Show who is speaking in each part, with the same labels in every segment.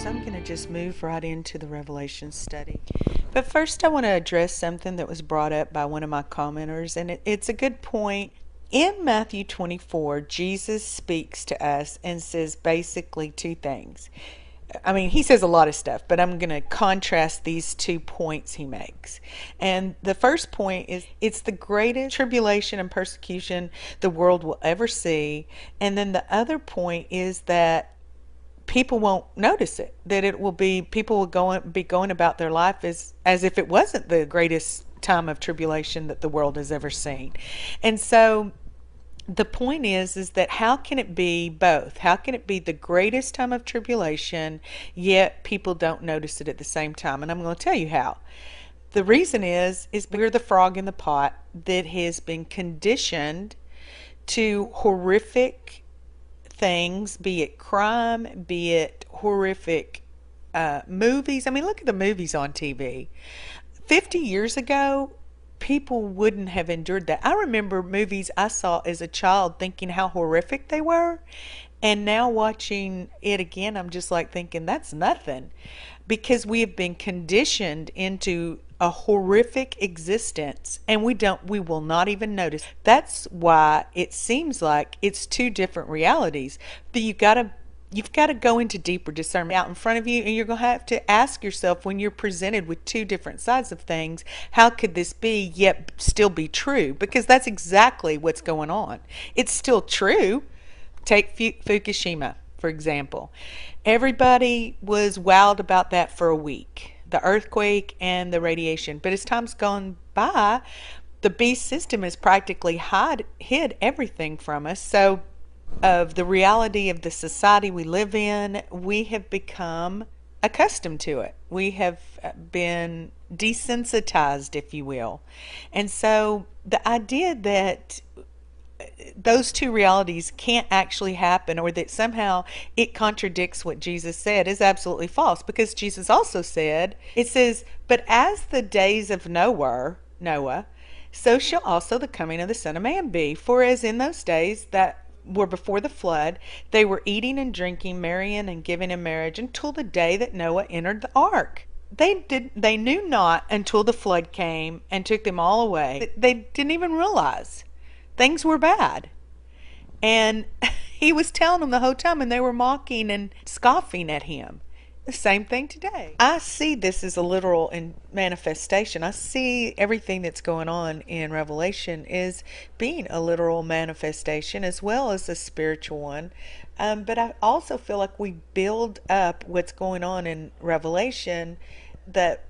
Speaker 1: so I'm going to just move right into the Revelation study. But first, I want to address something that was brought up by one of my commenters, and it's a good point. In Matthew 24, Jesus speaks to us and says basically two things. I mean, he says a lot of stuff, but I'm going to contrast these 2 points he makes. And the first point is it's the greatest tribulation and persecution the world will ever see. And then the other point is that people won't notice it, that it will be, people will be going about their life as if it wasn't the greatest time of tribulation that the world has ever seen. And so the point is that how can it be both? How can it be the greatest time of tribulation, yet people don't notice it at the same time? And I'm going to tell you how. The reason is we're the frog in the pot that has been conditioned to horrific things, be it crime, be it horrific movies. I mean, look at the movies on TV. 50 years ago, people wouldn't have endured that. I remember movies I saw as a child thinking how horrific they were. And now watching it again, I'm just like thinking that's nothing. Because we have been conditioned into a horrific existence and we will not even notice. That's why it seems like it's two different realities. But you've got to go into deeper discernment out in front of you, and you're going to have to ask yourself when you're presented with two different sides of things, how could this be yet still be true? Because that's exactly what's going on. It's still true. Take Fukushima, for example. Everybody was wowed about that for a week, the earthquake and the radiation. But as time's gone by, the beast system has practically hid everything from us. So of the reality of the society we live in, we have become accustomed to it. We have been desensitized, if you will. And so the idea that those two realities can't actually happen, or that somehow it contradicts what Jesus said, is absolutely false. Because Jesus also said, it says, but as the days of Noah, so shall also the coming of the Son of Man be. For as in those days that were before the flood, they were eating and drinking, marrying and giving in marriage, until the day that Noah entered the ark. They knew not until the flood came and took them all away. They didn't even realize things were bad. And he was telling them the whole time, and they were mocking and scoffing at him. The same thing today. I see this as a literal manifestation. I see everything that's going on in Revelation is being a literal manifestation as well as a spiritual one. But I also feel like we build up what's going on in Revelation, that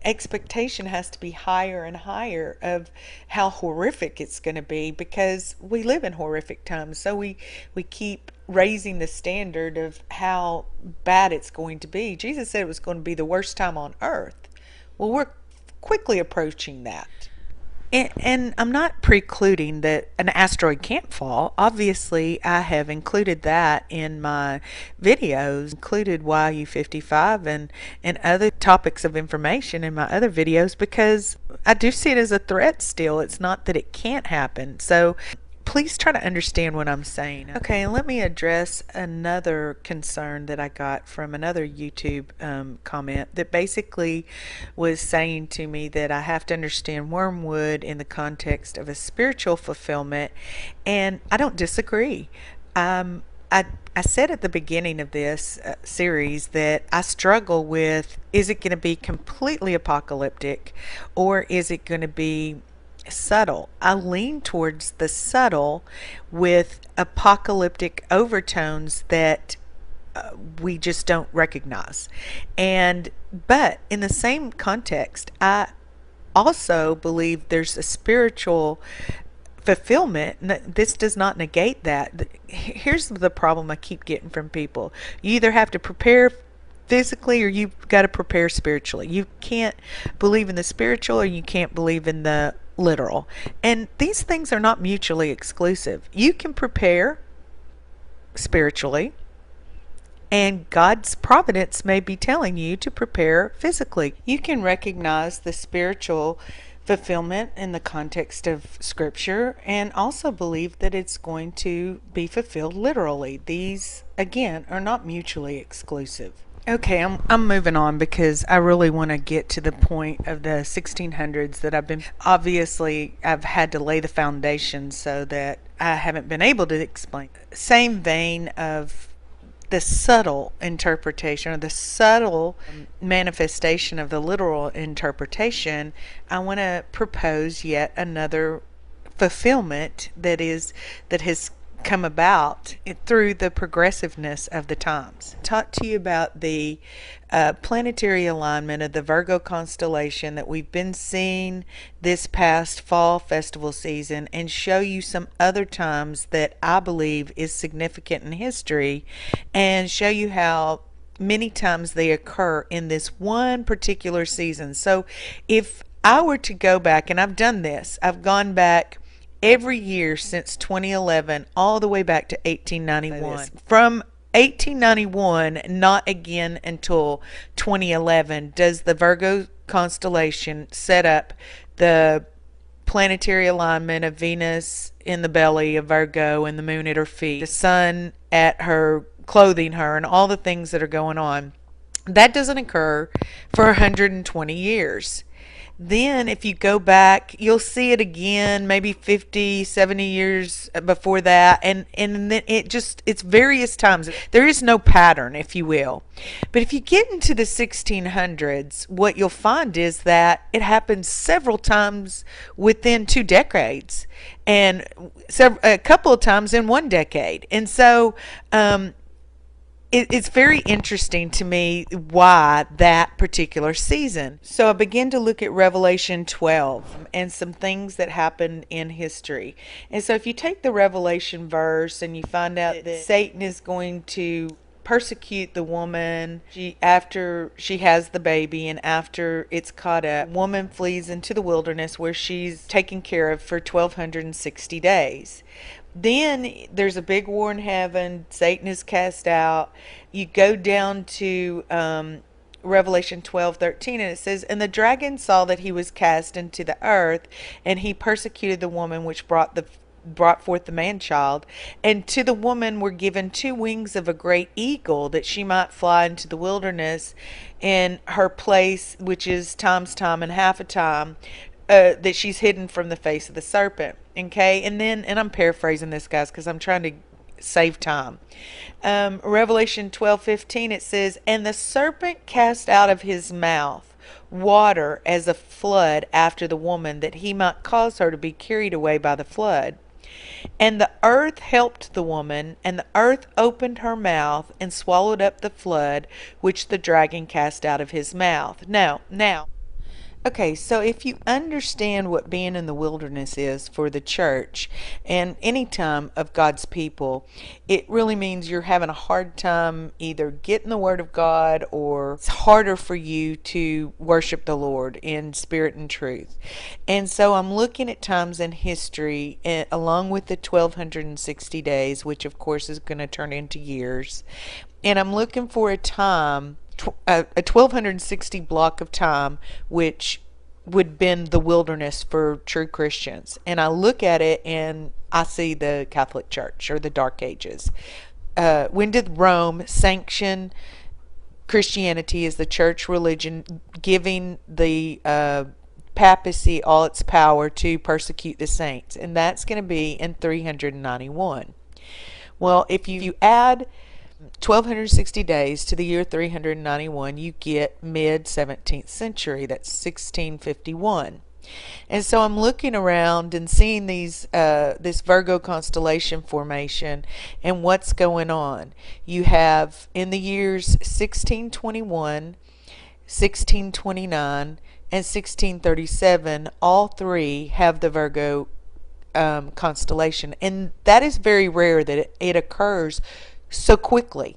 Speaker 1: expectation has to be higher and higher of how horrific it's going to be, because we live in horrific times. So we keep raising the standard of how bad it's going to be. Jesus said it was going to be the worst time on earth. Well, we're quickly approaching that. And I'm not precluding that an asteroid can't fall. Obviously, I have included that in my videos, included YU55 and other topics of information in my other videos, because I do see it as a threat still. It's not that it can't happen. So please try to understand what I'm saying. Okay, and let me address another concern that I got from another YouTube comment that basically was saying to me that I have to understand wormwood in the context of a spiritual fulfillment, and I don't disagree. I said at the beginning of this series that I struggle with, is it going to be completely apocalyptic, or is it going to be subtle? I lean towards the subtle with apocalyptic overtones that we just don't recognize. But in the same context, I also believe there's a spiritual fulfillment. This does not negate that. Here's the problem I keep getting from people. You either have to prepare physically or you've got to prepare spiritually. You can't believe in the spiritual or you can't believe in the literal. And these things are not mutually exclusive. You can prepare spiritually, and God's providence may be telling you to prepare physically. You can recognize the spiritual fulfillment in the context of Scripture and also believe that it's going to be fulfilled literally. These, again, are not mutually exclusive. Okay, I'm moving on because I really want to get to the point of the 1600s that I've had to lay the foundation so that I haven't been able to explain. Same vein of the subtle interpretation or the subtle manifestation of the literal interpretation, I want to propose yet another fulfillment that has come about through the progressiveness of the times. Talk to you about the planetary alignment of the Virgo constellation that we've been seeing this past fall festival season, and show you some other times that I believe is significant in history, and show you how many times they occur in this one particular season. So if I were to go back, and I've done this, I've gone back every year since 2011 all the way back to 1891. From 1891, not again until 2011, does the Virgo constellation set up the planetary alignment of Venus in the belly of Virgo and the moon at her feet, the sun at her, clothing her, and all the things that are going on. That doesn't occur for 120 years. Then if you go back, you'll see it again maybe 50, 70 years before that, and then it's various times. There is no pattern, if you will. But if you get into the 1600s, what you'll find is that it happens several times within 2 decades, and a couple of times in 1 decade. And so it's very interesting to me why that particular season. So I begin to look at Revelation 12 and some things that happened in history. And so if you take the Revelation verse and you find out that Satan is going to persecute the woman after she has the baby, and after it's caught up, woman flees into the wilderness where she's taken care of for 1260 days. Then there's a big war in heaven. Satan is cast out. You go down to Revelation 12:13, and it says, "And the dragon saw that he was cast into the earth, and he persecuted the woman which brought forth the man-child. And to the woman were given 2 wings of a great eagle, that she might fly into the wilderness, in her place, which is times time and half a time, that she's hidden from the face of the serpent." Okay, and I'm paraphrasing this, guys, because I'm trying to save time. Revelation 12:15, it says, "And the serpent cast out of his mouth water as a flood after the woman, that he might cause her to be carried away by the flood. And the earth helped the woman, and the earth opened her mouth and swallowed up the flood which the dragon cast out of his mouth." Now, okay, so if you understand what being in the wilderness is for the church and any time of God's people, it really means you're having a hard time either getting the Word of God, or it's harder for you to worship the Lord in spirit and truth. And so I'm looking at times in history, along with the 1260 days, which of course is going to turn into years, and I'm looking for a time, a 1260 block of time, which would been the wilderness for true Christians. And I look at it and I see the Catholic Church, or the Dark Ages. When did Rome sanction Christianity as the church religion, giving the papacy all its power to persecute the saints? And that's going to be in 391. Well, if you add 1260 days to the year 391, you get mid-17th century. That's 1651. And so I'm looking around and seeing this Virgo constellation formation and what's going on. You have in the years 1621, 1629, and 1637, all 3 have the Virgo constellation. And that is very rare that it occurs so quickly.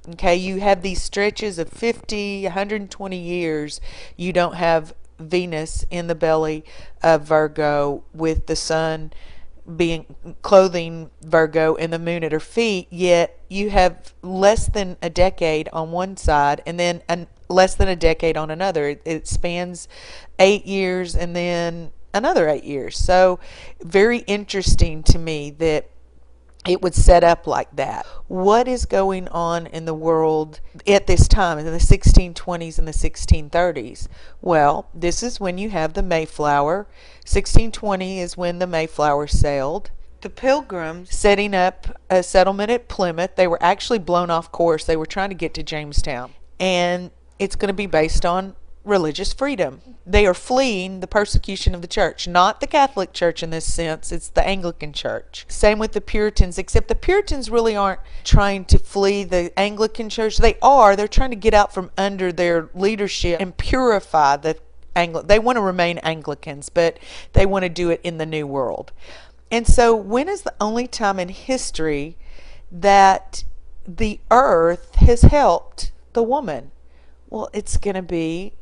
Speaker 1: Okay, you have these stretches of 50, 120 years. You don't have Venus in the belly of Virgo, with the sun clothing Virgo and the moon at her feet, yet you have less than a decade on one side and then less than a decade on another. It spans 8 years and then another 8 years. So very interesting to me that it would set up like that. What is going on in the world at this time, in the 1620s and the 1630s? Well, this is when you have the Mayflower. 1620 is when the Mayflower sailed. The Pilgrims setting up a settlement at Plymouth. They were actually blown off course. They were trying to get to Jamestown. And it's going to be based on religious freedom. They are fleeing the persecution of the church, not the Catholic Church in this sense, it's the Anglican Church. Same with the Puritans, except the Puritans really aren't trying to flee the Anglican Church. They're trying to get out from under their leadership and purify the they want to remain Anglicans, but they want to do it in the New World. And so when is the only time in history that the earth has helped the woman? Well, it's going to be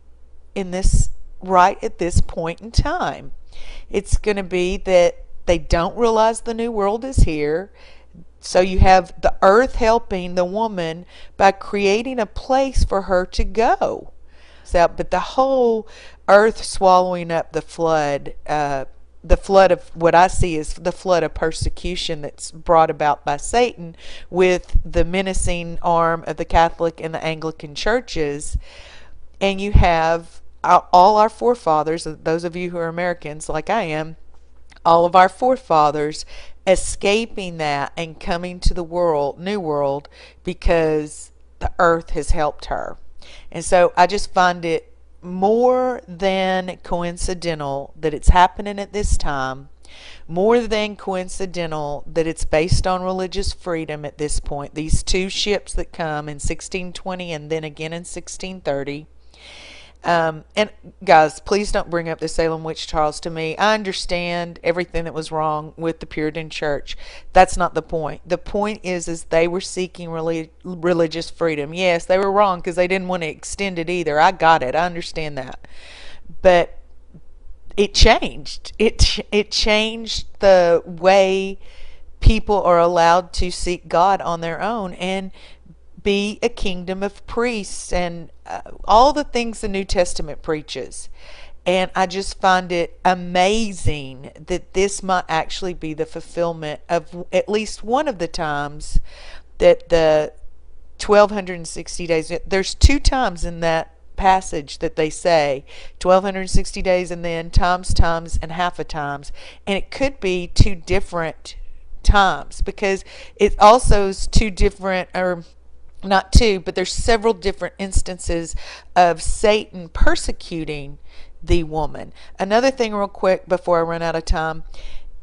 Speaker 1: right at this point in time. It's going to be that they don't realize the new world is here. So you have the earth helping the woman by creating a place for her to go. But the whole earth swallowing up the flood of what I see is the flood of persecution that's brought about by Satan with the menacing arm of the Catholic and the Anglican churches. And you have all our forefathers, those of you who are Americans like I am, all of our forefathers escaping that and coming to the new world because the earth has helped her. And so I just find it more than coincidental that it's happening at this time, more than coincidental that it's based on religious freedom at this point. These two ships that come in 1620 and then again in 1630. And guys, please don't bring up the Salem witch trials to me. I understand everything that was wrong with the Puritan church. That's not the point. The point is they were seeking religious freedom. Yes, they were wrong because they didn't want to extend it either. I got it. I understand that. But it changed. It changed the way people are allowed to seek God on their own and be a kingdom of priests and all the things the New Testament preaches. And I just find it amazing that this might actually be the fulfillment of at least one of the times that the 1260 days, there's two times in that passage that they say 1260 days and then times and half a times, and it could be two different times because it also is two different, or not two, but there's several different instances of Satan persecuting the woman. Another thing real quick before I run out of time,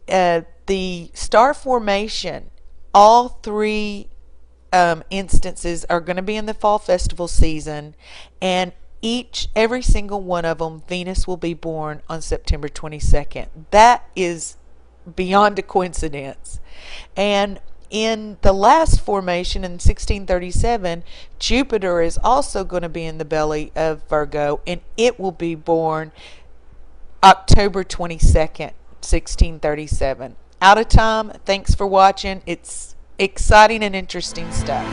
Speaker 1: the star formation, all three instances are going to be in the fall festival season, and every single one of them, Venus will be born on September 22nd. That is beyond a coincidence. And in the last formation in 1637, Jupiter is also going to be in the belly of Virgo, and it will be born October 22nd, 1637. Out of time. Thanks for watching. It's exciting and interesting stuff.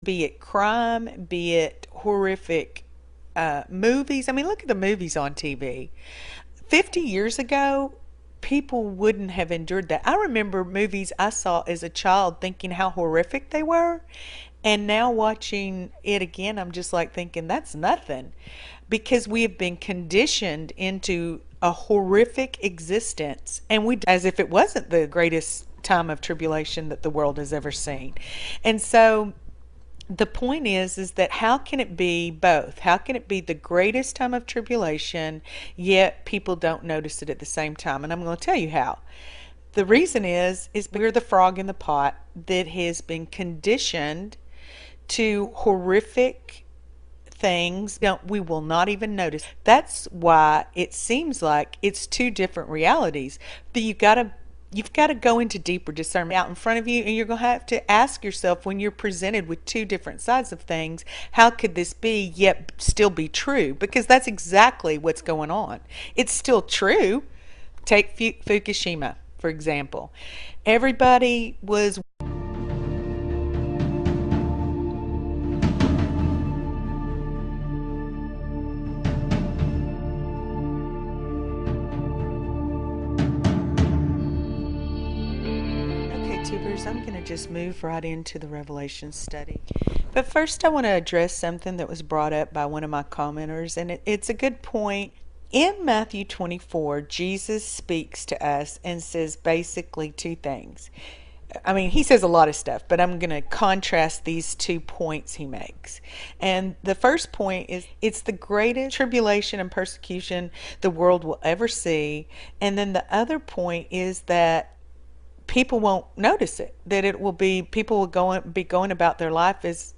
Speaker 1: Be it crime, be it horrific movies. I mean, look at the movies on TV. 50 years ago, people wouldn't have endured that. I remember movies I saw as a child thinking how horrific they were. And now watching it again, I'm just like thinking that's nothing. Because we have been conditioned into a horrific existence. And as if it wasn't the greatest time of tribulation that the world has ever seen. And so the point is that how can it be both? How can it be the greatest time of tribulation, yet people don't notice it at the same time? And I'm going to tell you how. The reason is we're the frog in the pot that has been conditioned to horrific things we will not even notice. That's why it seems like it's two different realities. But you've got to go into deeper discernment out in front of you, and you're going to have to ask yourself, when you're presented with two different sides of things, how could this be yet still be true? Because that's exactly what's going on. It's still true. Take Fukushima, for example. Everybody was tubers, I'm going to just move right into the Revelation study. But first, I want to address something that was brought up by one of my commenters, and it's a good point. In Matthew 24, Jesus speaks to us and says basically two things. I mean, he says a lot of stuff, but I'm going to contrast these 2 points he makes. And the first point is, it's the greatest tribulation and persecution the world will ever see. And then the other point is that people won't notice it, that it will be, people will be going about their life as